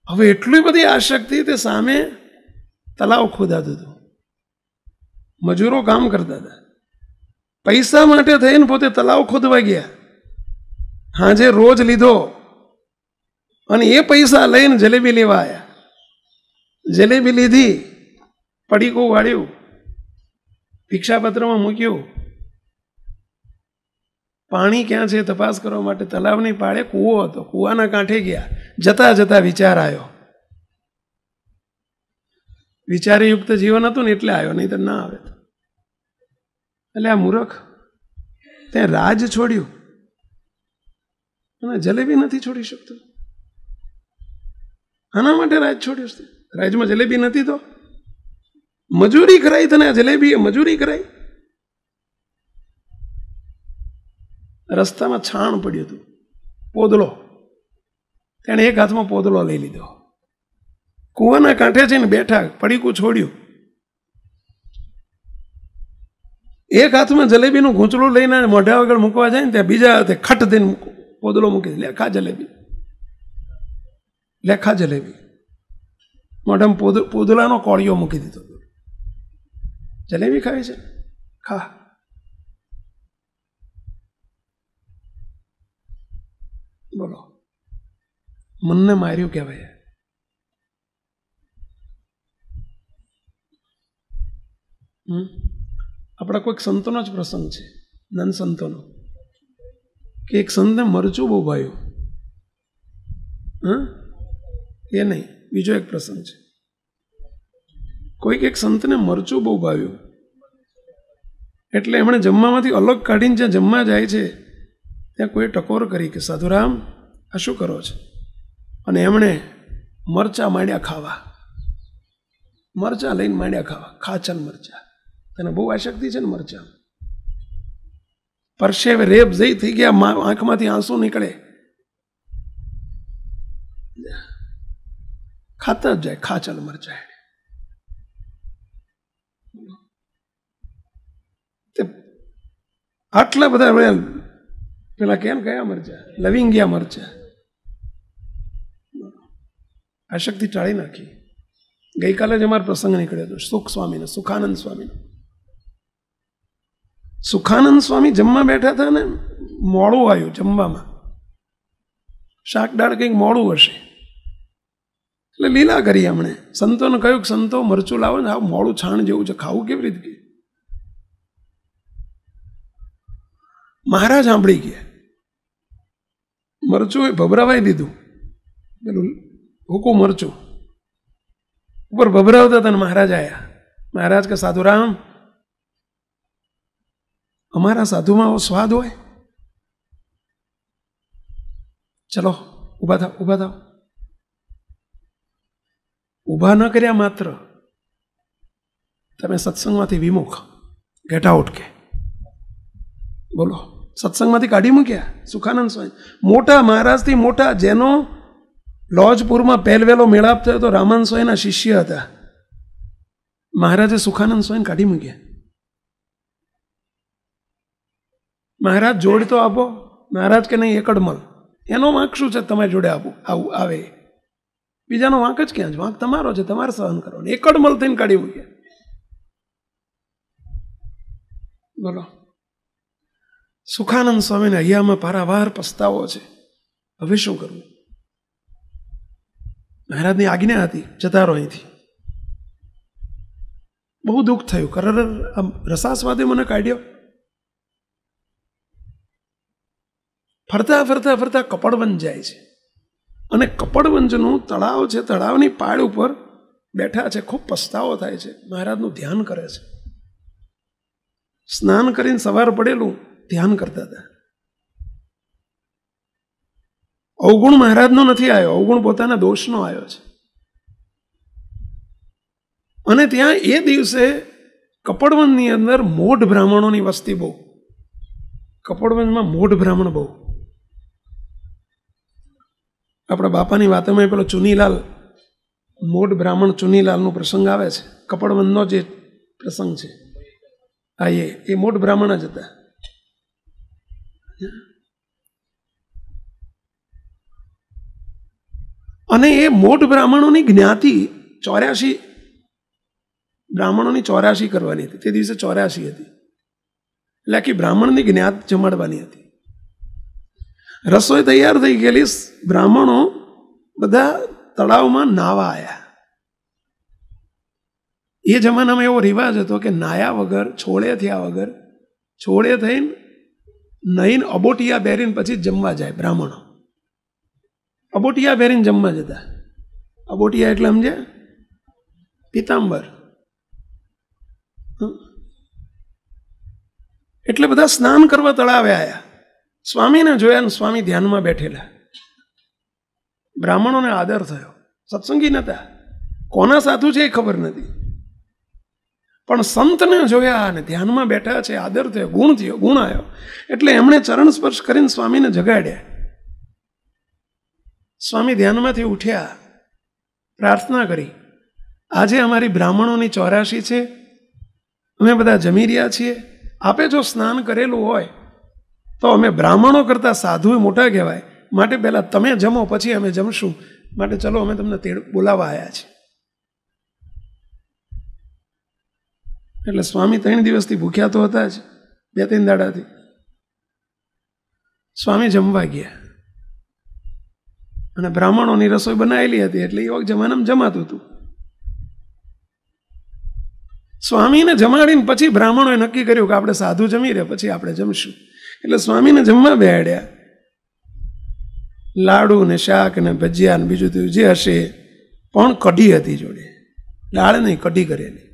હવે એટલી બધી આસક્તિ, તે સામે તલાવ ખોદાતું હતું, મજૂરો કામ કરતા હતા. પૈસા માટે થઈને પોતે તલાવ ખોદવા ગયા. હાજે રોજ લીધો અને એ પૈસા લઈને જલેબી લેવા આવ્યા. જલેબી લીધી, પડીકું વાળ્યું, ભિક્ષાપત્રમાં મૂક્યું, પાણી ક્યાં છે તપાસ કરવા માટે તલાવની પાળે કૂવો હતો, કૂવાના કાંઠે ગયા, જતા જતા વિચાર આવ્યો. વિચારયુક્ત જીવન હતું ને એટલે આવ્યો, નહીં તો ના આવે. એટલે આ મૂર્ખ ત્યાં રાજ છોડ્યું અને જલેબી નથી છોડી શકતો. આના માટે રાજ છોડ્યું છે. રાજમાં જલેબી નથી તો મજૂરી કરાઈ, તને આ જલેબી મજૂરી કરાઈ. રસ્તામાં છાણ પડ્યું હતું, પોદલો, તેણે એક હાથમાં પોદલો લઈ લીધો, કૂવાના કાંઠે જઈને બેઠા, પડીકું છોડ્યું, એક હાથમાં જલેબીનું ગૂંચળું લઈને મોઢા વગર મૂકવા જાય ને ત્યાં બીજા હાથે ખટ દઈને પોદલો મૂકી દે, લે ખા જલેબી, લે ખા જલેબી. મોઢામાં પોદલાનો કોળિયો મૂકી દીધો. જલેબી ખાવી છે, ખા. બોલો, મનને માર્યું કહેવાય. આપણા કોઈક સંતોનો જ પ્રસંગ છે, નન સંતોનો, કે એક સંતને મરચું બહુ ભાવ્યું. એ નહીં, બીજો એક પ્રસંગ છે. કોઈક એક સંતને મરચું બહુ ભાવ્યું એટલે એમણે જમવામાંથી અલગ કાઢીને જ્યાં જમવા જાય છે ત્યાં કોઈ ટકોર કરી કે સાધુરામ આ શું કરો છો? અને એમણે મરચા માંડ્યા ખાવા, મરચા લઈને માંડ્યા ખાવા, ખાચલ મરચા. તને બહુ આશક્તિ છે ને મરચા. પરસેવે રેપ જઈ થઈ ગયા, આંખમાંથી આંસુ નીકળે, ખાતા જ જાય ખાચલ મરચા. આટલા બધા પેલા કેમ કયા મરચા, લવિંગિયા મરચા. આશક્તિ ટાળી નાખી. ગઈકાલે જ અમારો પ્રસંગ નીકળ્યો હતો સુખ સ્વામીનો, સુખાનંદ સ્વામીનો. સુખાનંદ સ્વામી જમવા બેઠા હતા ને મોડું આવ્યું જમવામાં, શાક દાળ કંઈક મોડું હશે એટલે લીલા કરી. હમણે સંતોને કહ્યું કે સંતો મરચું લાવો ને, આવું મોડું છાણ જેવું છે, ખાવું કેવી રીતે? મહારાજ સાંભળી ગયા, મરચું એ ભભરાવાઈ દીધું, પેલું હુકું મરચું ઉપર ભભરાવતા હતા. મહારાજ આવ્યા. મહારાજ કે સાધુરામ, અમારા સાધુમાં આવો સ્વાદ હોય? ચલો ઊભા થાવ, ઊભા થાવ. ઊભા ન કર્યા માત્ર તમે સત્સંગમાંથી વિમુખ, ગેટ આઉટ કે. બોલો, સત્સંગમાંથી કાઢી મૂક્યા સુખાનંદ સ્વામી. મોટા મહારાજથી મોટા, જેનો લોજપુરમાં પહેલવેલો મેળાપ થયો તો રામાનંદ સ્વામીના શિષ્ય હતા. મહારાજે સુખાનંદ સ્વામીને કાઢી મૂક્યા. મહારાજ જોડ તો આપો. મહારાજ કે નહીં, એકડમલ. એનો વાંક શું છે તમારી જોડે આપું આવું આવે? બીજાનો વાંક જ ક્યાં છે? વાંક તમારો છે, તમારે સહન કરવાનો. એકડમલ થઈને કાઢી મૂક્યા. બોલો, સુખાનંદ સ્વામીને અહીંયામાં પારાવાર પસ્તાવો છે. હવે શું કરવું? મહારાજની આજ્ઞા હતી, જતા રહો અહીંથી. બહુ દુઃખ થયું. કરર રસાસ્વાદે મને કાઢ્યો. ફરતા ફરતા ફરતા કપડવંજ જાય છે, અને કપડવંજનું તળાવ છે, તળાવની પાળ ઉપર બેઠા છે. ખૂબ પસ્તાવો થાય છે. મહારાજનું ધ્યાન કરે છે. સ્નાન કરીને સવાર પડેલું ધ્યાન કરતા હતા. અવગુણ મહારાજનો નથી આવ્યો, અવગુણ પોતાના દોષનો આવ્યો છે. અને ત્યાં એ દિવસે કપડવંજની અંદર મોઢ બ્રાહ્મણોની વસ્તી બહુ. કપડવંજમાં મોઢ બ્રાહ્મણ બહુ. આપણા બાપાની વાતોમાં પેલો ચુનીલાલ, મોઢ બ્રાહ્મણ ચુનીલાલનો પ્રસંગ આવે છે. કપડવંજનો જે પ્રસંગ છે, હા, એ મોઢ બ્રાહ્મણ જ હતા. અને એ મોઢ બ્રાહ્મણોની જ્ઞાતિ 84 બ્રાહ્મણોની 84 કરવાની હતી. તે દિવસે 84 હતી. એટલે આખી બ્રાહ્મણની જ્ઞાત જમાડવાની હતી. રસોઈ તૈયાર થઈ ગયેલી. બ્રાહ્મણો બધા તળાવમાં નાવા આવ્યા. એ જમાનામાં એવો રિવાજ હતો કે નાયા વગર, છોડે થયા વગર, છોડે થઈને નહીને અબોટિયા પહેરીને પછી જમવા જાય બ્રાહ્મણો. અબોટિયા પહેરીને જમવા જતા. અબોટિયા એટલે સમજ્યા? પિતાંબર. એટલે બધા સ્નાન કરવા તળાવે આવ્યા. સ્વામીને જોયા ને સ્વામી ધ્યાનમાં બેઠેલા. બ્રાહ્મણોને આદર થયો. સત્સંગી નતા, કોના સાધુ છે એ ખબર નથી, પણ સંતને જોયા અને ધ્યાનમાં બેઠા છે, આદર થયો, ગુણ આવ્યો. એટલે એમણે ચરણ સ્પર્શ કરીને સ્વામીને જગાડ્યા. સ્વામી ધ્યાનમાંથી ઉઠ્યા, પ્રાર્થના કરી, આજે અમારી બ્રાહ્મણોની 84 છે, અમે બધા જમી રહ્યા છીએ. આપે જો સ્નાન કરેલું હોય તો અમે બ્રાહ્મણો કરતાં સાધુ મોટા કહેવાય, માટે પહેલાં તમે જમો પછી અમે જમશું, માટે ચલો અમે તમને બોલાવવા આવ્યા છીએ. એટલે સ્વામી 3 દિવસથી ભૂખ્યા તો હતા જ, 2-3 દાડાથી. સ્વામી જમવા ગયા અને બ્રાહ્મણોની રસોઈ બનાવેલી હતી, એટલે એ વખત જમાનામાં જમાતું હતું. સ્વામીને જમાડીને પછી બ્રાહ્મણોએ નક્કી કર્યું કે આપણે સાધુ જમી રહ્યા પછી આપણે જમશું. એટલે સ્વામીને જમવા બેહાડ્યા. લાડુ ને શાક ને ભજીયા ને બીજું તેવું જે હશે, પણ કઢી હતી જોડે, દાળ નહીં, કઢી કરેલી.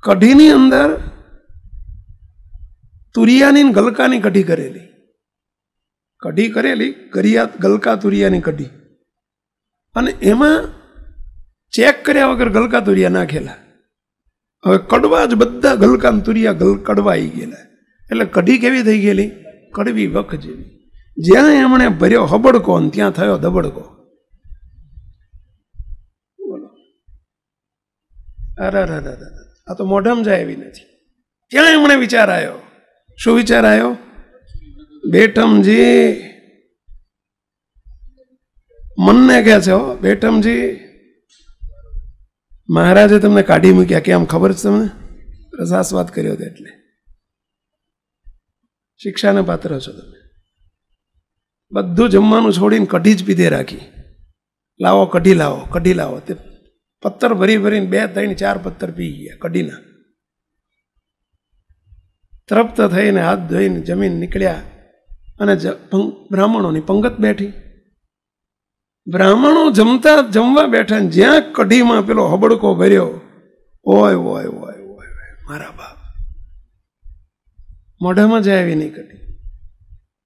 કઢીની અંદર તુરિયાની ગલકાની કઢી કરેલી, ગલકા તુરિયાની કઢી, અને એમાં ચેક કર્યા વગર ગલકા તુરિયા નાખેલા. હવે કડવા જ બધા ગલકા તુરિયા કડવાઈ ગયેલા. એટલે કઢી કેવી થઈ ગયેલી? કડવી વખ જેવી. જ્યાં એમણે ભર્યો હબડકો ને ત્યાં થયો દબડકો. બોલો, અરે આ તો મોઢામાં જાય એવી નથી. ત્યાં એમણે વિચાર આવ્યો. શું વિચાર આવ્યો? બેઠમજી, મનને કહે છે, હો બેઠમજી, મહારાજે તમને કાઢી મૂક્યા કેમ ખબર છે તમને? રસાસ્વાદ કર્યો હતો એટલે શિક્ષાને પાત્ર છો તમે. બધું જમવાનું છોડીને કઢી જ પીધે રાખી. લાવો કઢી લાવો, કઢી લાવો. તે પત્તર ભરીને 2, 3, 4 પત્તર પી ગયા કઢીના. તૃપ્ત થઈને હાથ ધોઈને જમીન નીકળ્યા અને બ્રાહ્મણોની પંગત બેઠી. બ્રાહ્મણો જમવા બેઠા, જ્યાં કઢીમાં પેલો હબડકો ભર્યો, ઓય ઓય ઓય ઓય મારા બાપ, મોઢામાં જાય એવી નહીં કઢી.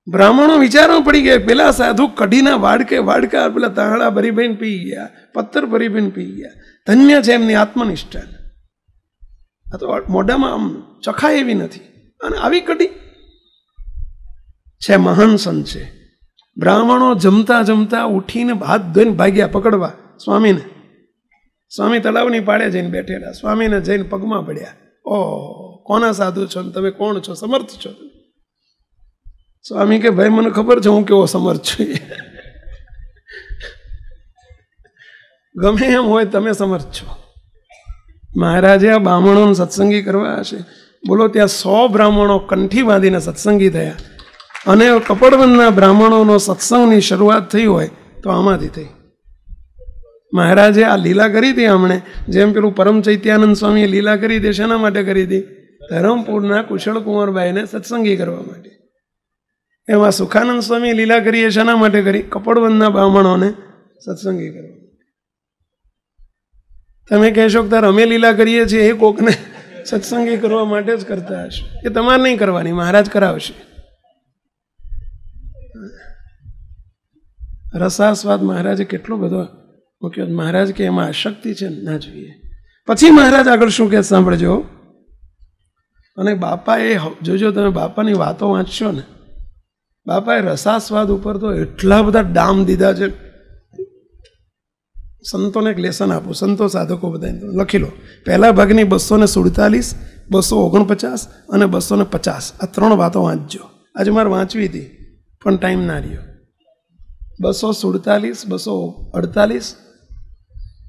બ્રાહ્મણો વિચારમાં પડી ગયા, પેલા સાધુ કઢીના વાડકા પેલા તાહડા ભરી પી ગયા, પથ્થર ભરી પી ગયા. ધન્ય છે એમની આત્મનિષ્ઠા. આ તો મોઢામાં આમ ચખાય એવી નથી. અને આવી કઢી છે, મહાન સંત છે. બ્રાહ્મણો જમતા ઉઠીને હાથ ધોઈને ભાગ્યા પકડવા સ્વામીને. સ્વામી તળાવની પાળે જઈને બેઠેલા. સ્વામીને જઈને પગમાં પડ્યા. ઓ કોના સાધુ છો ને તમે કોણ છો? સમર્થ છો? સ્વામી કે ભાઈ મને ખબર છે હું કેવો સમર્થ છું. ગમે એમ હોય તમે સમર્થ છો. મહારાજે આ બ્રાહ્મણોને સત્સંગી કરવા હશે. બોલો, ત્યાં 100 બ્રાહ્મણો કંઠી બાંધીને સત્સંગી થયા. અને કપડવંતના બ્રાહ્મણોનો સત્સંગની શરૂઆત થઈ હોય તો આમાંથી થઈ. મહારાજે આ લીલા કરી હતી હમણે, જેમ પેલું પરમ ચૈત્યાનંદ સ્વામીએ લીલા કરી હતી. શેના માટે કરી હતી? ધરમપુરના કુશળ કુંવરબાઈને સત્સંગી કરવા માટે. એમાં સુખાનંદ સ્વામી લીલા કરી એ શેના માટે કરી? કપડવંતના બ્રાહ્મણોને સત્સંગી કરવા. તમે કહેશો કે તાર અમે લીલા કરીએ છીએ એ કોકને સત્સંગી કરવા માટે જ કરતા હશે. એ તમારે નહીં કરવાની, મહારાજ કરાવશે. રસાસ્વાદ મહારાજે કેટલો બધો મૂક્યો. મહારાજ કે એમાં આશક્તિ છે, ના જોઈએ. પછી મહારાજ આગળ શું કહે સાંભળજો. અને બાપાએ, જોજો તમે બાપાની વાતો વાંચશો ને, બાપાએ રસાસ્વાદ ઉપર તો એટલા બધા ડામ દીધા છે. સંતોને એક લેસન આપું, સંતો સાધકો બધા લખી લો. પહેલા ભાગની 247, 249 અને 250, આ 3 વાતો વાંચજો. આજે મારે વાંચવી હતી પણ ટાઈમ ના રહ્યો. 247, 248,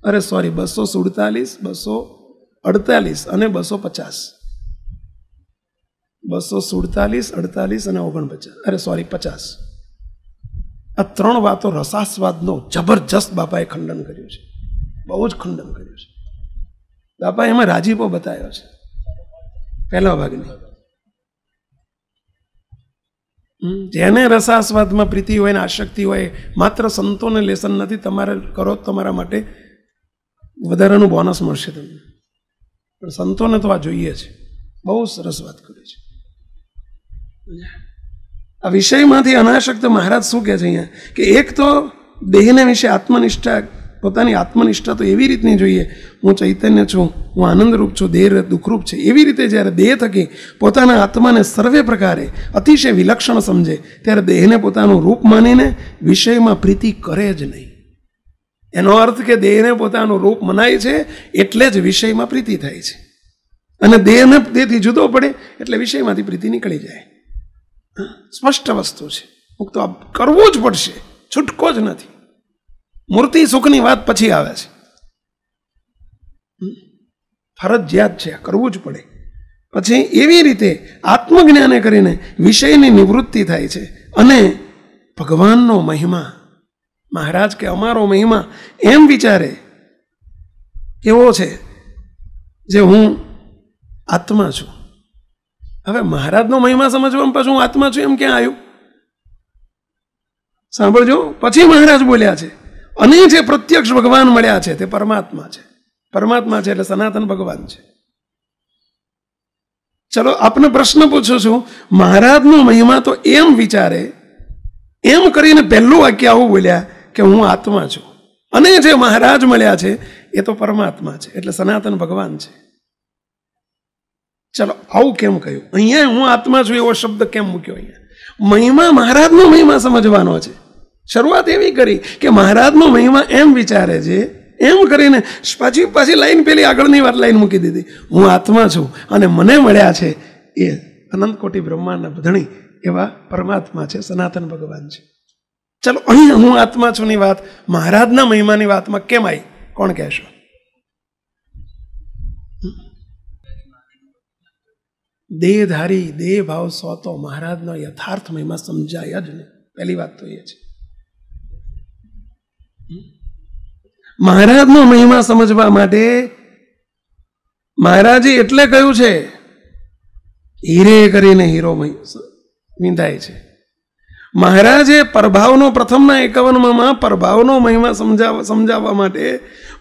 248 અને 250. 247, 48 અને 50. આ 3 વાતો રસાસ્વાદનો જબરજસ્ત બાપાએ ખંડન કર્યું છે. બહુ જ ખંડન કર્યું છે. બાપા એમાં રાજીપો બતાવ્યો છે પહેલા ભાગની. જેને રસાસ્વાદમાં પ્રીતિ હોય ને આશક્તિ હોય, માત્ર સંતોને લેસન નથી, તમારે કરો તમારા માટે વધારાનું બોનસ મળશે તમને. પણ સંતોને તો આ જોઈએ છે. બહુ સરસ વાત કરી છે. આ વિષયમાંથી અનાશક્ત મહારાજ શું કહે છે અહીંયા કે એક તો દેહને વિશે આત્મનિષ્ઠા, પોતાની આત્મનિષ્ઠા તો એવી રીતની જોઈએ, હું ચૈતન્ય છું, હું આનંદરૂપ છું, દેહ દુઃખરૂપ છે, એવી રીતે જ્યારે દેહ થકી પોતાના આત્માને સર્વે પ્રકારે અતિશય વિલક્ષણ સમજે ત્યારે દેહને પોતાનું રૂપ માનીને વિષયમાં પ્રીતિ કરે જ નહીં. એનો અર્થ કે દેહને પોતાનું રૂપ મનાય છે એટલે જ વિષયમાં પ્રીતિ થાય છે, અને દેહને દેહથી જુદો પડે એટલે વિષયમાંથી પ્રીતિ નીકળી જાય. સ્પષ્ટ વસ્તુ છે. મુક્ત કરવું જ પડશે, છૂટકો જ નથી. મૂર્તિ સુખની વાત પછી આવે છે, ફરજિયાત છે, કરવું જ પડે. પછી એવી રીતે આત્મજ્ઞાને કરીને વિષયની નિવૃત્તિ થાય છે. અને ભગવાનનો મહિમા, મહારાજ કે અમારો મહિમા એમ વિચારે કેવો છે જે હું આત્મા છું. હવે મહારાજનો મહિમા સમજવામાં પછી હું આત્મા છું એમ ક્યાં આવ્યું? સાંભળજો, પછી મહારાજ બોલ્યા છે અને જે પ્રત્યક્ષ ભગવાન મળ્યા છે તે પરમાત્મા છે. પરમાત્મા છે એટલે સનાતન ભગવાન છે. ચલો આપને પ્રશ્ન પૂછું છું, મહારાજનો મહિમા તો એમ વિચારે, એમ કરીને પહેલું વાક્ય આવું બોલ્યા કે હું આત્મા છું, અને જે મહારાજ મળ્યા છે એ તો પરમાત્મા છે એટલે સનાતન ભગવાન છે. ચલો આવું કેમ કહ્યું? અહીંયા હું આત્મા છું એવો શબ્દ કેમ મૂક્યો? અહીંયા મહિમા, મહારાજનો મહિમા સમજવાનો છે. શરૂઆત એવી કરી કે મહારાજનો મહિમા એમ વિચારે છે, એમ કરીને પાછી લાઈન પેલી આગળની વાત લાઈન મૂકી દીધી, હું આત્મા છું અને મને મળ્યા છે એ અનંત કોટી બ્રહ્માંડના ધણી એવા પરમાત્મા છે, સનાતન ભગવાન છે. ચલો અહીંયા હું આત્મા છું ની વાત મહારાજના મહિમાની વાતમાં કેમ આવી? કોણ કહેશો? દેહધારી દેહ ભાવ સોતો મહારાજનો યથાર્થ મહિમા સમજાય જ નહીં. પહેલી વાત તો એ છે. મહારાજનો મહિમા સમજવા માટે મહારાજે એટલે કહ્યું છે, હીરે કરીને હીરો વિંધાય છે. મહારાજે પરભાવનો પ્રથમના 51માં પરભાવનો મહિમા સમજાવવા માટે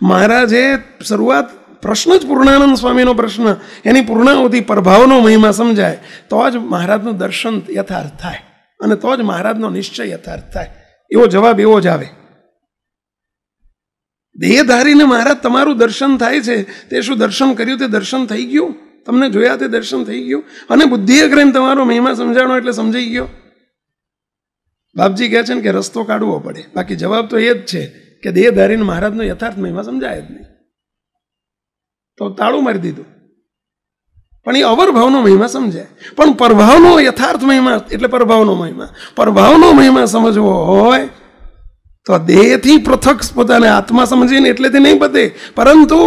મહારાજે શરૂઆત, પ્રશ્ન જ પૂર્ણાનંદ સ્વામીનો પ્રશ્ન, એની પૂર્ણાવતી પ્રભાવનો મહિમા સમજાય તો જ મહારાજનું દર્શન યથાર્થ થાય અને તો જ મહારાજનો નિશ્ચય યથાર્થ થાય. એવો જવાબ એવો જ આવે. દેહધારીને મહારાજ તમારું દર્શન થાય છે, તે શું દર્શન કર્યું તે દર્શન થઈ ગયું? તમને જોયા તે દર્શન થઈ ગયું? અને બુદ્ધિએ કરીને તમારો મહિમા સમજાણો એટલે સમજાઈ ગયો? બાપજી કહે છે ને કે રસ્તો કાઢવો પડે, બાકી જવાબ તો એ જ છે કે દેહધારીને મહારાજનો યથાર્થ મહિમા સમજાય જ નહીં. તો તાળું મારી દીધું. પણ એ અવરભાવનો મહિમા સમજાય. પણ પરભાવનો યથાર્થ મહિમા એટલે પરભાવનો મહિમા સમજવો હોય તો દેહથી પૃથક પોતાને આત્મા સમજીને એટલેથી નહીં પતે, પરંતુ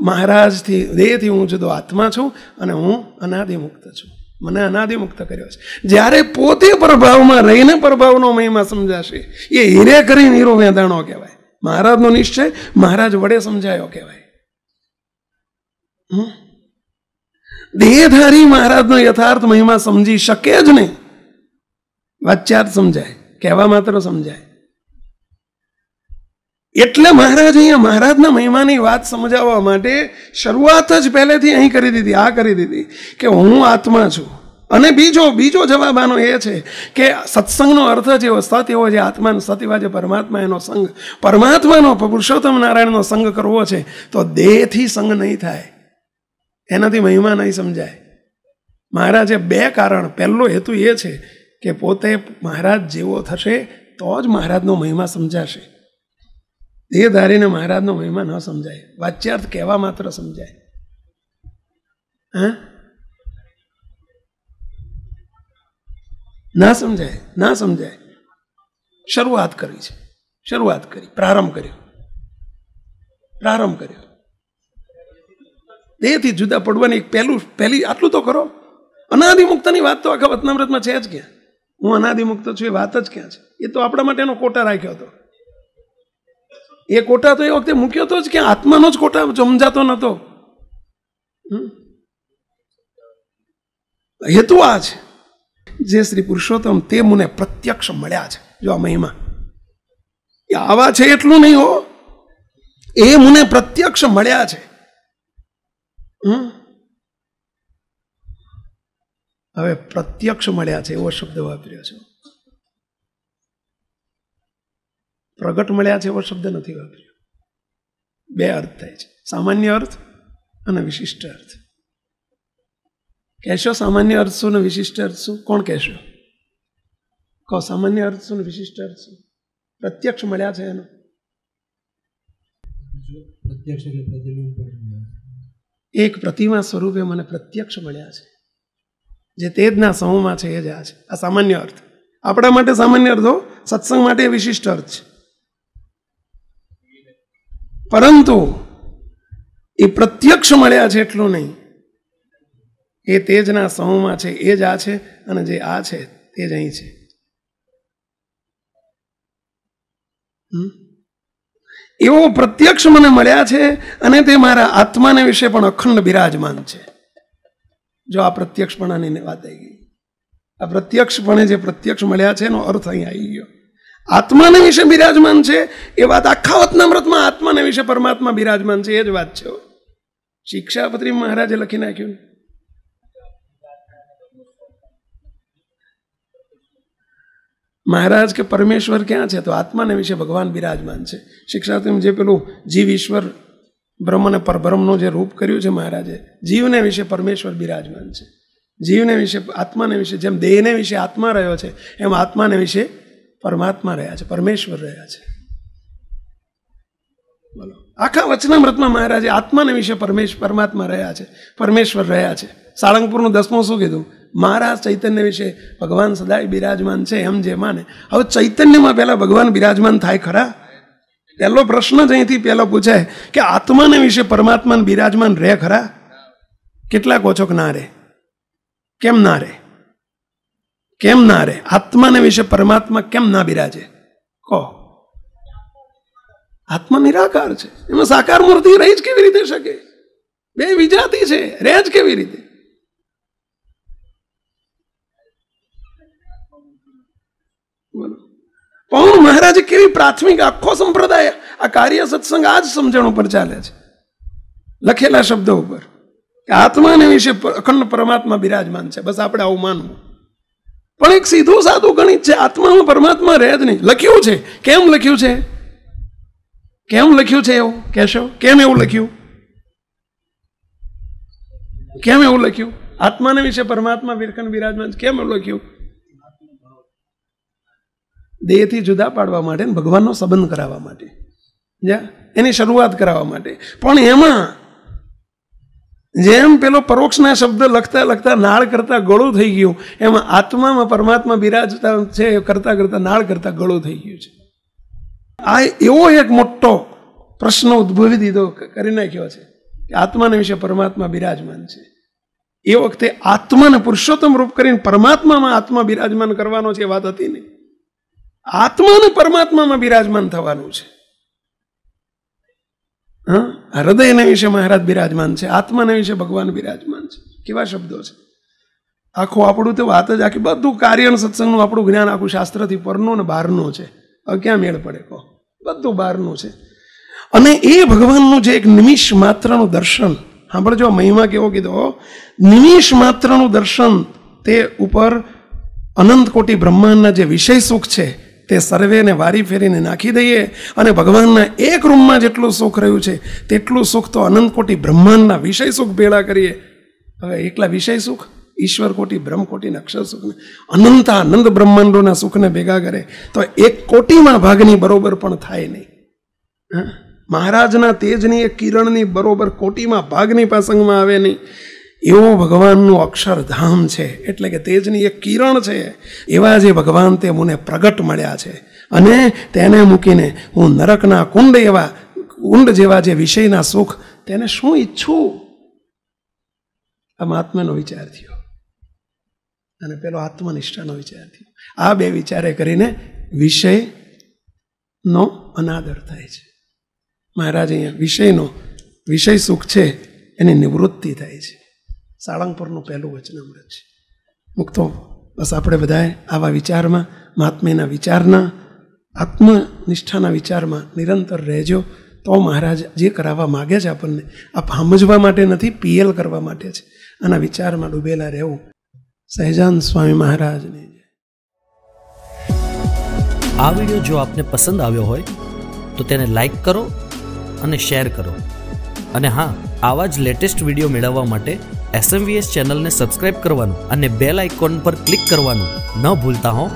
મહારાજથી દેહથી હું જુદો આત્મા છું અને હું અનાદિમુક્ત છું, મને અનાદિમુક્ત કર્યો છે. જ્યારે પોતે પ્રભાવમાં રહીને પ્રભાવનો મહિમા સમજાશે એ હીરે કરીને હીરો વેંધાણો કહેવાય. મહારાજનો નિશ્ચય મહારાજ વડે સમજાયો કહેવાય. દેહધારી મહારાજનો યથાર્થ મહિમા સમજી શકે જ નહીં. વાચ્યાર્થ સમજાય, કહેવા માત્ર સમજાય. એટલે મહારાજ અહીંયા મહારાજના મહિમાની વાત સમજાવવા માટે શરૂઆત જ પહેલેથી અહીં કરી દીધી કે હું આત્મા છું. અને બીજો જવાબ આનો એ છે કે સત્સંગનો અર્થ જેવો સત એવો જે આત્માનો સત એવા જે પરમાત્મા એનો સંગ, પરમાત્માનો પુરુષોત્તમ નારાયણનો સંગ કરવો છે તો દેહથી સંગ નહીં થાય, એનાથી મહિમા નહીં સમજાય. મહારાજે બે કારણ, પહેલો હેતુ એ છે કે પોતે મહારાજ જેવો થશે તો જ મહારાજનો મહિમા સમજાશે. દેહધારીને મહારાજનો મહિમા ન સમજાય, વાચ્યાર્થ કહેવા માત્ર સમજાય. ના સમજાય. શરૂઆત કરી, પ્રારંભ કર્યો. દેહથી જુદા પડવાની પહેલી આટલું તો કરો. અનાદિમુક્તની વાત તો આખા વતનામૃતમાં છે જ ક્યાં? હું અનાદિમુક્ત છું એ વાત જ ક્યાં છે? એ તો આપણા માટે એનો કોટા રાખ્યો હતો. એ કોટા તો એ વખતે મૂક્યો હતો જ ક્યાં? આત્માનો જ કોટા સમજાતો નહોતો. હેતુ આ છે, જે શ્રી પુરુષોત્તમ તે મને પ્રત્યક્ષ મળ્યા છે. જો આ મહિમા આવા છે એટલું નહીં હો, એ મને પ્રત્યક્ષ મળ્યા છે. હવે પ્રત્યક્ષ મળ્યા છે એવો શબ્દ વાપર્યો છે, પ્રગટ મળ્યા છે એવો શબ્દ નથી વાપર્યો. બે અર્થ થાય છે, સામાન્ય અર્થ અને વિશિષ્ટ અર્થ. કહેશો સામાન્ય અર્થ શું ને વિશિષ્ટ અર્થ શું? કોણ કહેશો? કહો સામાન્ય અર્થ શું ને વિશિષ્ટ અર્થ શું? પ્રત્યક્ષ મળ્યા છે એનો એક પ્રતિમા સ્વરૂપે મને પ્રત્યક્ષ મળ્યા છે, જે તેજના સમૂહમાં છે એ જ આ છે. આ સામાન્ય અર્થ, આપણા માટે સામાન્ય અર્થ હો, સત્સંગ માટે વિશિષ્ટ અર્થ છે. પરંતુ એ પ્રત્યક્ષ મળ્યા છે એટલું નહીં, એ તેજના સમૂહમાં છે એ જ આ છે, અને જે આ છે તે જ અહીં છે. એવો પ્રત્યક્ષ મને મળ્યા છે, અને તે મારા આત્માને વિશે પણ અખંડ બિરાજમાન છે. જો આ પ્રત્યક્ષપણાની વાત આવી ગઈ, આ પ્રત્યક્ષપણે જે પ્રત્યક્ષ મળ્યા છે એનો અર્થ અહીં આવી ગયો. આત્માને વિશે બિરાજમાન છે એ વાત આખા વતનામૃતમાં આત્માને વિશે પરમાત્મા બિરાજમાન છે એ જ વાત છે. શિક્ષાપત્રી મહારાજે લખી નાખ્યું, મહારાજ કે પરમેશ્વર ક્યાં છે? તો આત્માને વિશે ભગવાન બિરાજમાન છે. શિક્ષાપત્રીમાં જે પેલું જીવ ઈશ્વર બ્રહ્મ અને પરબ્રહ્મનું જે રૂપ કર્યું છે મહારાજે, જીવને વિશે પરમેશ્વર બિરાજમાન છે. જીવને વિશે, આત્માને વિશે, જેમ દેહને વિશે આત્મા રહ્યો છે એમ આત્માને વિશે પરમાત્મા રહ્યા છે, પરમેશ્વર રહ્યા છે. બોલો, આખા વચનામૃતમાં મહારાજે આત્માને વિશે પરમાત્મા રહ્યા છે, પરમેશ્વર રહ્યા છે. સાળંગપુરનું 10મું શું કીધું? મહારાજ ચૈતન્ય વિશે ભગવાન સદાય બિરાજમાન છે એમ જે માને. હવે ચૈતન્યમાં પહેલા ભગવાન બિરાજમાન થાય ખરા? પહેલો પ્રશ્ન જ અહીંથી પહેલો પૂછાય કે આત્માને વિશે પરમાત્માને બિરાજમાન રહે ખરા? કેટલાક ઓછો કે ના રહે? કેમ ના રહે? કેમ ના રહે? આત્માને વિશે પરમાત્મા કેમ ના બિરાજે? કહો. આત્મા નિરાકાર છે, એમાં સાકાર મૂર્તિ રહી જ કેવી રીતે શકે? બે વિજાતી છે, રહે જ કેવી રીતે? પણ મહારાજે કેવી પ્રાથમિક આખો સંપ્રદાય આ કાર્ય સત્સંગ આ જ સમજણ ઉપર ચાલે છે, લખેલા શબ્દો ઉપર કે આત્માને વિશે અખંડ પરમાત્મા બિરાજમાન છે. બસ આપણે આવું માનવું. પણ એક સીધું સાદું ગણિત છે, આત્મામાં પરમાત્મા રહે જ નહીં. લખ્યું છે, કેમ લખ્યું છે? કેમ લખ્યું છે એવું કહેશો? કેમ એવું લખ્યું? કેમ એવું લખ્યું? આત્માને વિશે પરમાત્મા વિરખંડ બિરાજમાન છે, કેમ એવું લખ્યું? દેહથી જુદા પાડવા માટે, ભગવાનનો સંબંધ કરાવવા માટે, એની શરૂઆત કરાવવા માટે. પણ એમાં જેમ પેલો પરોક્ષના શબ્દ લખતા લખતા નાળ કરતા ગળું થઈ ગયું, એમાં આત્મામાં પરમાત્મા બિરાજતા છે કરતા કરતા નાળ કરતા ગળું થઈ ગયું છે. આ એવો એક મોટો પ્રશ્ન ઉદ્ભવી દીધો, કરી નાખ્યો છે કે આત્માને વિશે પરમાત્મા બિરાજમાન છે. એ વખતે આત્માને પુરુષોત્તમ રૂપ કરીને પરમાત્મામાં આત્મા બિરાજમાન કરવાનો છે એ વાત હતી નહીં. આત્માને પરમાત્મામાં બિરાજમાન થવાનું છે. હૃદયને વિશે મહારાજ બિરાજમાન છે, આત્માને વિશે ભગવાન બિરાજમાન છે. કેવા શબ્દો છે! આખું આપણું તો વાત જ આખી બધું કાર્ય સત્સંગનું આપણું જ્ઞાન આખું શાસ્ત્રથી પરનું ને બહારનું છે. હવે ક્યાં મેળ પડે કહો? બધું બહારનું છે. અને એ ભગવાનનું જે એક નિમિષ માત્રનું દર્શન, સાંભળજો મહિમા કેવો કીધો, નિમિષ માત્રનું દર્શન, તે ઉપર અનંત કોટી બ્રહ્માંડના જે વિષય સુખ છે તે સર્વેને વારી ફેરીને નાખી દઈએ અને ભગવાનના એક રૂમમાં જેટલું સુખ રહ્યું છે તેટલું સુખ તો અનંત કોટી બ્રહ્માંડના વિષય સુખ ભેળા કરીએ. હવે એકલા વિષય સુખ, ઈશ્વર કોટી બ્રહ્મ કોટીના અક્ષર સુખને, અનંત આનંદ બ્રહ્માંડોના સુખને ભેગા કરે તો એક કોટીમાં ભાગની બરોબર પણ થાય નહીં. મહારાજના તેજની એક કિરણની બરોબર કોટીમાં ભાગની પાસંગમાં આવે નહીં. એવું ભગવાનનું અક્ષરધામ છે, એટલે કે તેજની એક કિરણ છે. એવા જે ભગવાન તે મને પ્રગટ મળ્યા છે, અને તેને મૂકીને હું નરકના કુંડ જેવા જે વિષયના સુખ તેને શું ઈચ્છું? આમ આત્માનો વિચાર થયો અને પેલો આત્મનિષ્ઠાનો વિચાર થયો. આ બે વિચારે કરીને વિષયનો અનાદર થાય છે. મહારાજ અહીંયા વિષય સુખ છે એની નિવૃત્તિ થાય છે. સાળંગપુરનું પહેલું વચનામૃત છે. મુક્તો બસ આપણે બધાએ આવા વિચારમાં, મહાત્મ્યના વિચારના, આત્મનિષ્ઠાના વિચારમાં નિરંતર રહેજો. તો મહારાજ જે કરાવવા માગે છે આપણને, આ સમજવા માટે નથી, પીએલ કરવા માટે છે. આના વિચારમાં ડૂબેલા રહેવું. સહેજાનંદ સ્વામી મહારાજને. આ વિડીયો જો આપને પસંદ આવ્યો હોય તો તેને લાઈક કરો અને શેર કરો. અને હા, આવા જ લેટેસ્ટ વિડીયો મેળવવા માટે SMVS ચેનલને સબસ્ક્રાઇબ કરવાનું અને બેલ આઇકોન પર ક્લિક કરવાનું ન ભૂલતા હો.